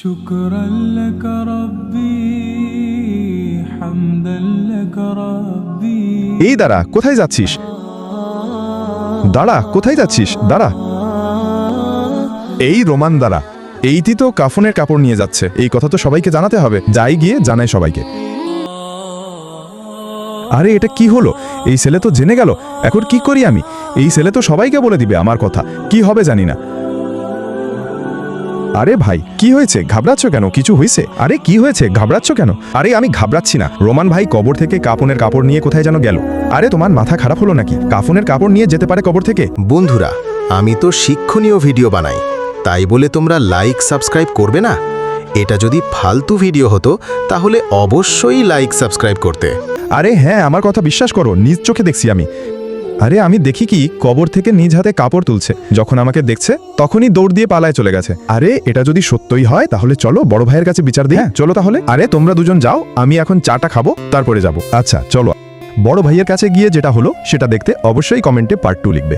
شكرا لك ربي حمدا لك ربي এই দাঁড়া, কোথায় যাচ্ছিস? দাঁড়া, কোথায় যাচ্ছিস? দাঁড়া। এই রোমান দাঁড়া, এইটি তো কাফনের কাপড় নিয়ে যাচ্ছে, এই কথা তো সবাইকে জানাতে হবে। যাই গিয়ে জানাই সবাইকে। আরে এটা কি হলো? এই ছেলে তো জেনে গেল, এখন কি করি আমি? এই ছেলে তো সবাইকে বলে দিবে আমার কথা, কি হবে জানি না। আরে ভাই, কি হয়েছে? ঘাবড়াচ্ছ কেন? কিছু হয়েছে? আরে কি হয়েছে? ঘাবড়াচ্ছ কেন? আরে আমি ঘাবড়াচ্ছি না। রোমান ভাই কবর থেকে কাফনের কাপড় নিয়ে কোথায় যেন গেল। আরে তোমার মাথা খারাপ হলো নাকি? কাফনের কাপড় নিয়ে যেতে পারে কবর থেকে? বন্ধুরা, আমি তো শিক্ষণীয় ভিডিও বানাই, তাই বলে তোমরা লাইক সাবস্ক্রাইব করবে না? এটা যদি ফালতু ভিডিও হতো তাহলে অবশ্যই লাইক সাবস্ক্রাইব করতে। আরে হ্যাঁ, আমার কথা বিশ্বাস করো, নিজ চোখে দেখছি আমি। আরে আমি দেখি কি কবর থেকে নিজ হাতে কাপড় তুলছে, যখন আমাকে দেখছে তখনই দৌড় দিয়ে পালায় চলে গেছে। আরে এটা যদি সত্যই হয় তাহলে চলো বড় ভাইয়ের কাছে বিচার দিই। হ্যাঁ চলো তাহলে। আরে তোমরা দুজন যাও, আমি এখন চাটা খাবো, তারপরে যাব। আচ্ছা চলো। বড় ভাইয়ের কাছে গিয়ে যেটা হলো সেটা দেখতে অবশ্যই কমেন্টে পার্ট 2 লিখবে।